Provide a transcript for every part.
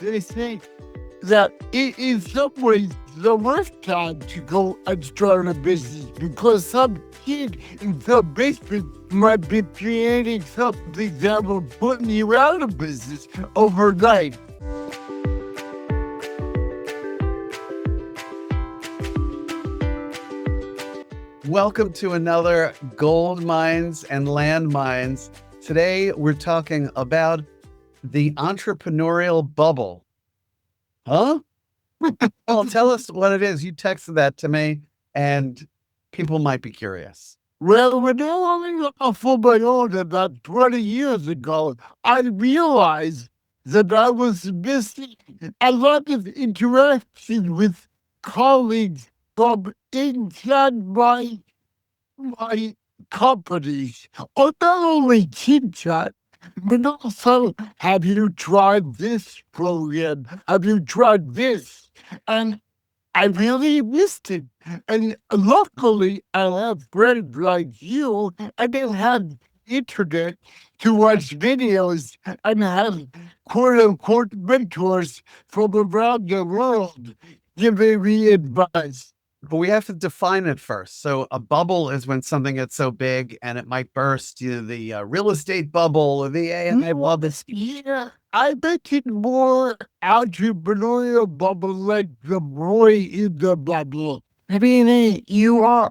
they say that it is some ways the worst time to go and start a business because some kid in some basement might be creating something that will put you out of business overnight. Welcome to another Gold Mines and Landmines. Today, we're talking about the entrepreneurial bubble. Huh? Well, tell us what it is. You texted that to me, and people might be curious. Well, when I was for my own about 20 years ago, I realized that I was missing a lot of interaction with colleagues from inside my companies. Or not only chit chat, but also, have you tried this program? Have you tried this? And I really missed it. And luckily, I have friends like you, and they have internet to watch videos and have quote unquote mentors from around the world giving me advice. But we have to define it first. So a bubble is when something gets so big and it might burst. The real estate bubble or the AI bubble. Yeah, I bet it more entrepreneurial bubble like the boy in the bubble. I mean, you are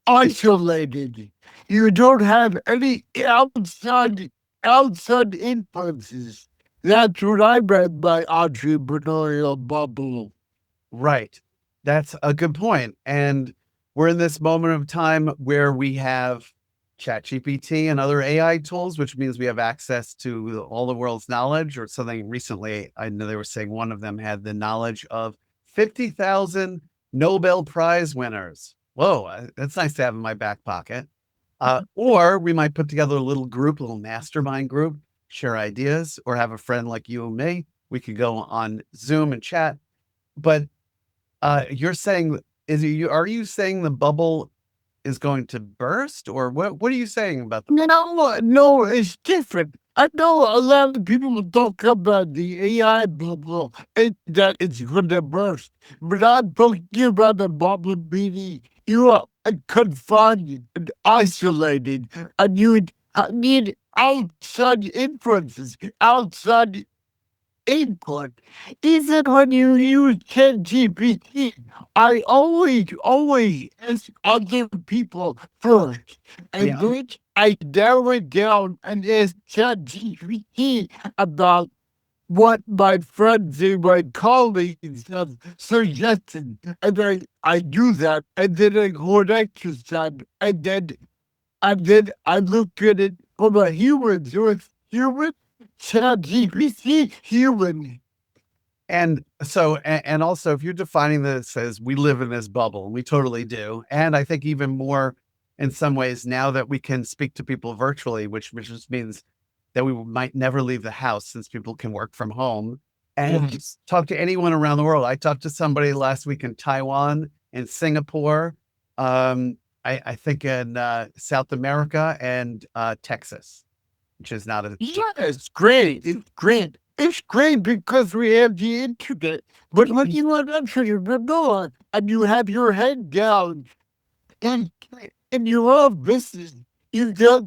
isolated. You don't have any outside influences. That's what I meant by entrepreneurial bubble. Right. That's a good point. And we're in this moment of time where we have ChatGPT and other AI tools, which means we have access to all the world's knowledge. Or something recently, I know they were saying one of them had the knowledge of 50,000 Nobel Prize winners. Whoa, that's nice to have in my back pocket. Or we might put together a little group, a little mastermind group, share ideas, or have a friend like you and me. We could go on Zoom and chat. But you're saying, are you saying the bubble is going to burst, or what are you saying about the No, it's different. I know a lot of people talk about the AI bubble and that it's going to burst, but I'm talking about the bubble meaning you are confined and isolated, and you need outside influences, outside input. Even when you use ChatGPT, I always ask other people first. And Yeah. then I narrow it down and ask ChatGPT about what my friends and my colleagues have suggested. And I do that, and then I go an exercise, and then I look at it from a human source. Human? ChatGPT? Human. And so, and also, if you're defining this as we live in this bubble, and we totally do, and I think even more in some ways now that we can speak to people virtually, which just means that we might never leave the house since people can work from home and just talk to anyone around the world. I talked to somebody last week in Taiwan, in Singapore, I think in South America and Texas, which is not a Yeah, it's great. It's great. It's great because we have the internet. But when you are actually remember and you have your head down and and you love business, you get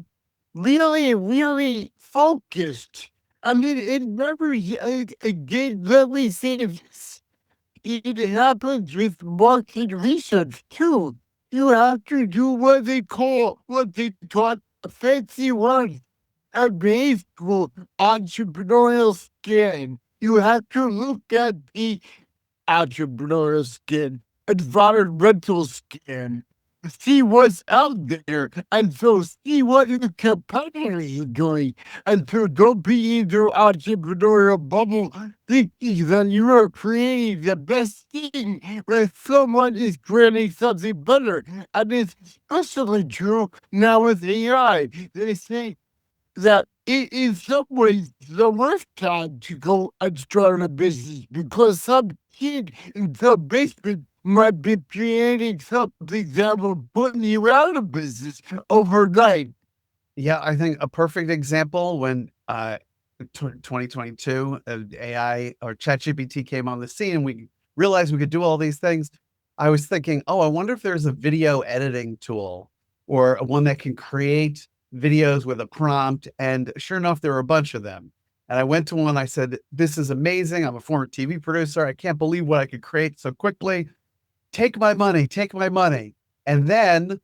really focused. I mean, it never again, let me say this. It happens with market research too. You have to do what they taught a fancy word, a baseball entrepreneurial scan. You have to look at the entrepreneurial scan, environmental scan, see what's out there, and so see what your competitor is doing. And so don't be in your entrepreneurial bubble thinking that you are creating the best thing when someone is creating something better. And it's especially true now with AI. They say that it is some ways the worst time to go and start a business because some kid in the basement might be creating something that will put you out of business overnight. Yeah, I think a perfect example when 2022, AI or ChatGPT came on the scene, and we realized we could do all these things. I was thinking, oh, I wonder if there's a video editing tool or one that can create videos with a prompt. And sure enough, there were a bunch of them. And I went to one, I said, this is amazing. I'm a former TV producer. I can't believe what I could create so quickly. Take my money, take my money. And then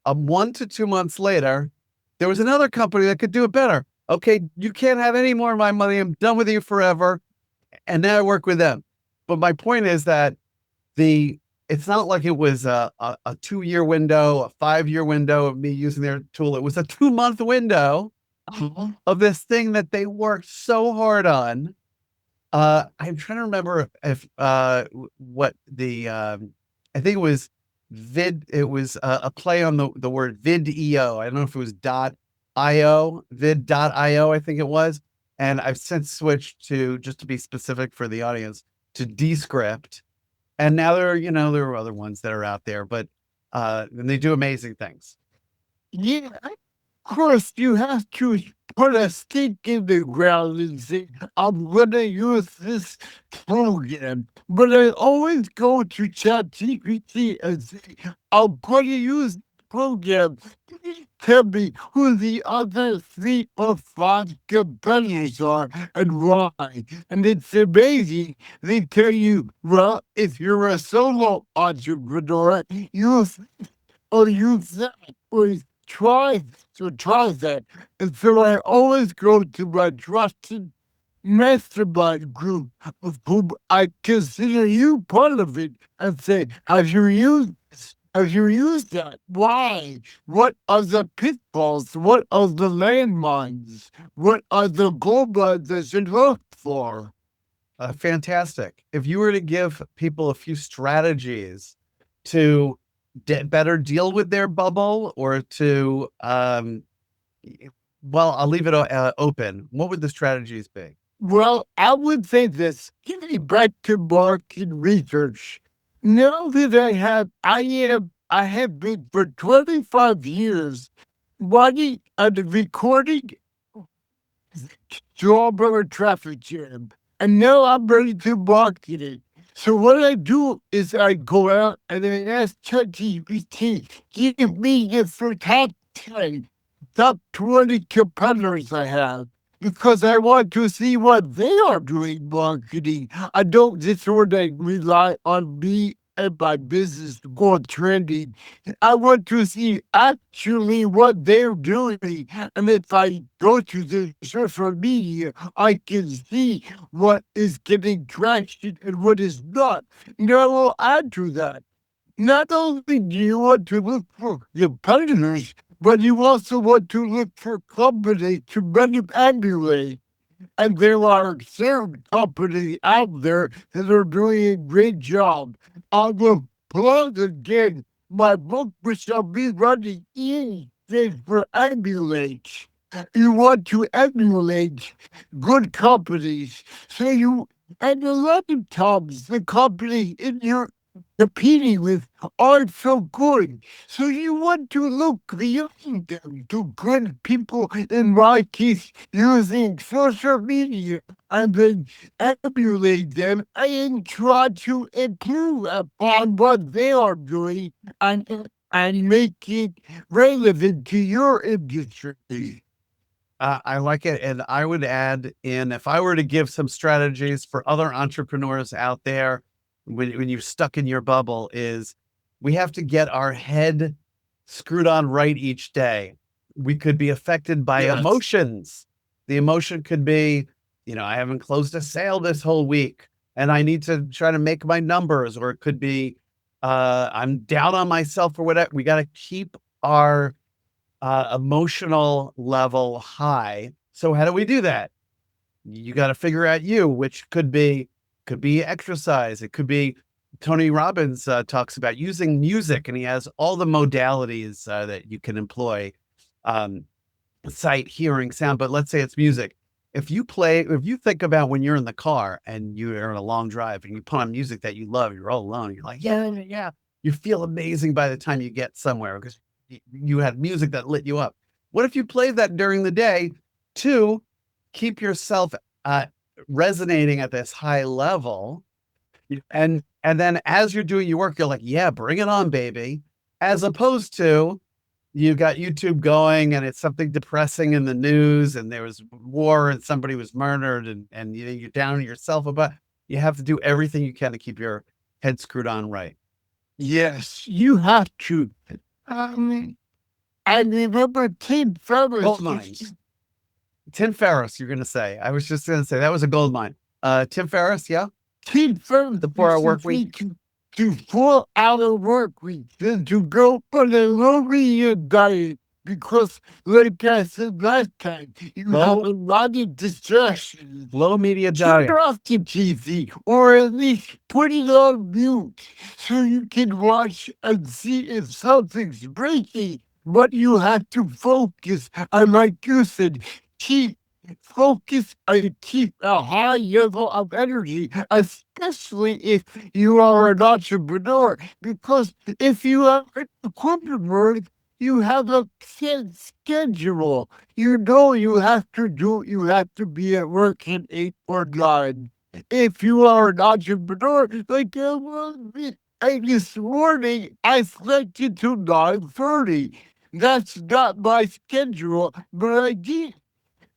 1 to 2 months later, there was another company that could do it better. Okay, you can't have any more of my money. I'm done with you forever. And now I work with them. But my point is that it's not like it was a 2-year window, a 5-year window of me using their tool. It was a 2-month window of this thing that they worked so hard on. I'm trying to remember if what the I think it was it was a play on the word vid.io. I don't know if it was .io, vid.io, I think it was. And I've since switched to, just to be specific for the audience, to Descript. And now there are other ones that are out there, but and they do amazing things. Yeah, of course, you have to put a stake in the ground and say, I'm going to use this program. But I always go to ChatGPT and say, I'm going to use the program. Please tell me who the other 3 or 5 competitors are and why. And it's amazing. They tell you, well, if you're a solo entrepreneur, use or use that, or try that. And so I always go to my trusted mastermind group, of whom I consider you part of it, and say, have you used this? Have you used that? Why? What are the pitfalls? What are the landmines? What are the gold mines I should look for? Fantastic. If you were to give people a few strategies to better deal with their bubble, or to, well, I'll leave it open. What would the strategies be? Well, I would say this, getting back to market research. Now that I have been for 25 years running and recording Strawberry Traffic Jam, and now I'm ready to market it. So what I do is I go out and I ask ChatGPT, give me the top 10, top 20 competitors I have, because I want to see what they are doing marketing. I don't just sort of rely on me and my business to go trending. I want to see actually what they're doing. And if I go to the social media, I can see what is getting traction and what is not. And I will add to that. Not only do you want to look for competitors, but you also want to look for companies to emulate. And there are certain companies out there that are doing a great job. I will plug again my book, which shall be running in this for emulate. You want to emulate good companies. And a lot of times the company in your competing with aren't so good. So you want to look beyond them to good people, in my case, using social media, and then emulate them and try to improve upon what they are doing and make it relevant to your industry. I like it. And I would add in, if I were to give some strategies for other entrepreneurs out there, when you're stuck in your bubble, is we have to get our head screwed on right each day. We could be affected by Yes. emotions. The emotion could be, I haven't closed a sale this whole week and I need to try to make my numbers. Or it could be, I'm down on myself or whatever. We got to keep our emotional level high. So how do we do that? You got to figure out which could be exercise. It could be, Tony Robbins talks about using music, and he has all the modalities that you can employ, sight, hearing, sound. But let's say it's music. If you think about when you're in the car and you're on a long drive and you put on music that you love, you're all alone. You're like, yeah, yeah. You feel amazing by the time you get somewhere because you had music that lit you up. What if you played that during the day to keep yourself resonating at this high level. And then as you're doing your work, you're like, yeah, bring it on, baby. As opposed to you got YouTube going and it's something depressing in the news and there was war and somebody was murdered and you're down on yourself about, you have to do everything you can to keep your head screwed on right. Yes, you have to. Um, I remember Tim Ferriss. Gold mines. Tim Ferriss, you're going to say. I was just going to say that was a gold mine. Tim Ferriss, yeah? Tim Ferriss. The 4 hour work week. To 4-hour work week, then to go on a low diet. Because, like I said last time, you have a lot of distractions. Low media diet. Turn off the TV, or at least put it on mute, so you can watch and see if something's breaking. But you have to focus, and like you said, keep focus and keep a high level of energy, especially if you are an entrepreneur. Because if you are in the corporate world, you have a set schedule. You know you have to be at work at 8 or 9. If you are an entrepreneur, like this morning, I slept until 9:30. That's not my schedule, but I did.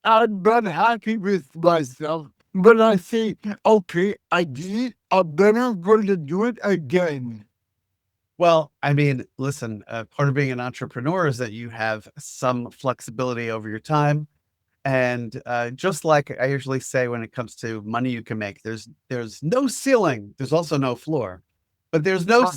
I'm not happy with myself, but I say, okay, I did it. I'm never going to do it again. Well, I mean, listen, part of being an entrepreneur is that you have some flexibility over your time. And just like I usually say when it comes to money you can make, there's no ceiling. There's also no floor, but there's no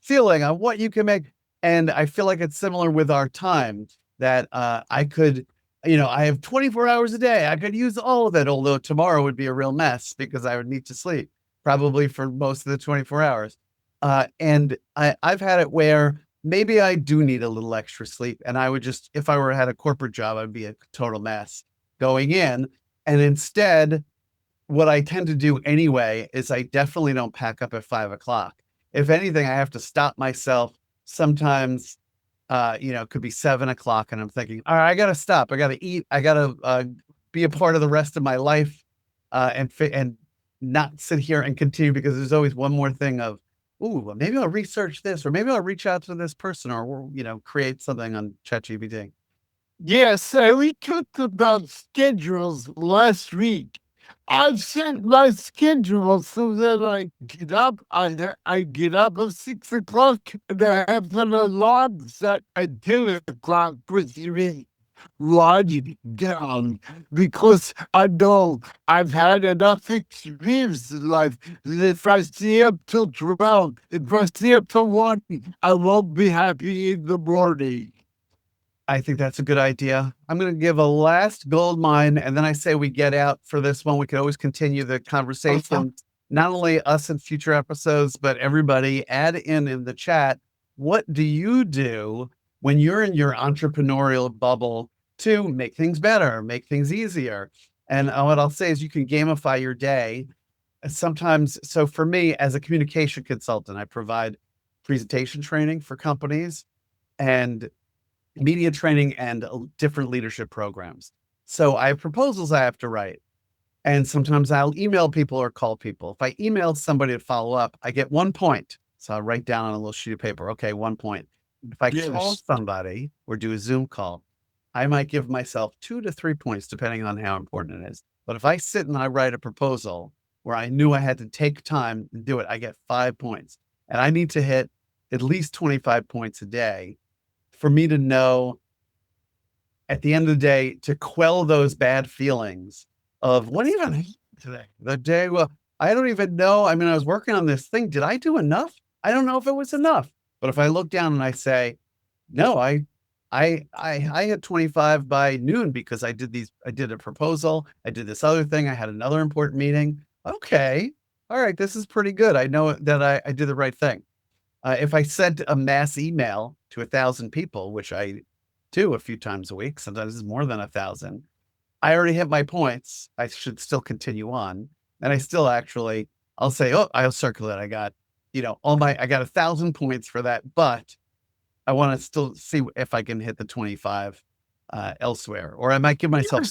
ceiling on what you can make. And I feel like it's similar with our time that I could, I have 24 hours a day. I could use all of it, although tomorrow would be a real mess because I would need to sleep probably for most of the 24 hours. And I've had it where maybe I do need a little extra sleep. And I would just, if I had a corporate job, I'd be a total mess going in. And instead, what I tend to do anyway is I definitely don't pack up at 5 o'clock. If anything, I have to stop myself. Sometimes, it could be 7 o'clock and I'm thinking, all right, I got to stop. I got to eat. I got to be a part of the rest of my life and not sit here and continue because there's always one more thing of, ooh, maybe I'll research this, or maybe I'll reach out to this person, or create something on ChatGPT. Yes, we talked about schedules last week. I've set my schedule so that I get up. I get up at 6 o'clock, and I have an alarm set at 10 o'clock, which is writing down, because I know I've had enough experience in life that if I stay up till 12, if I stay up till 1, I won't be happy in the morning. I think that's a good idea. I'm going to give a last gold mine, and then I say we get out for this one. We can always continue the conversation, not only us in future episodes, but everybody. Add in the chat, what do you do when you're in your entrepreneurial bubble to make things better, make things easier? And what I'll say is you can gamify your day. Sometimes, so for me, as a communication consultant, I provide presentation training for companies and media training and different leadership programs. So I have proposals I have to write. And sometimes I'll email people or call people. If I email somebody to follow up, I get 1 point. So I'll write down on a little sheet of paper, okay, 1 point. If I call somebody or do a Zoom call, I might give myself 2 to 3 points, depending on how important it is. But if I sit and I write a proposal where I knew I had to take time to do it, I get 5 points. And I need to hit at least 25 points a day for me to know at the end of the day to quell those bad feelings of what even today, the day. Well, I don't even know. I mean, I was working on this thing. Did I do enough? I don't know if it was enough. But if I look down and I say, no, I hit 25 by noon because I did a proposal. I did this other thing. I had another important meeting. Okay. All right. This is pretty good. I know that I did the right thing. If I sent a mass email to 1,000 people, which I do a few times a week, sometimes it's more than 1,000, I already hit my points. I should still continue on. And I still actually, I'll say, oh, I'll circle it. I got, I got 1,000 points for that, but I want to still see if I can hit the 25 elsewhere, or I might give myself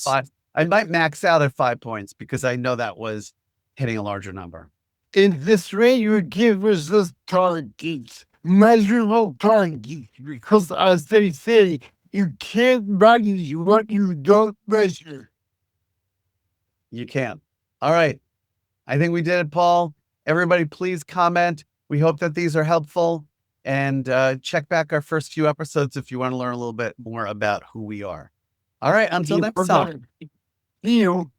I might max out at 5 points because I know that was hitting a larger number. In this way, you give us those targets, measurable targets, because as they say, you can't manage what you don't measure. You can. All right. I think we did it, Paul. Everybody, please comment. We hope that these are helpful. And check back our first few episodes if you want to learn a little bit more about who we are. All right. Until next time. See you.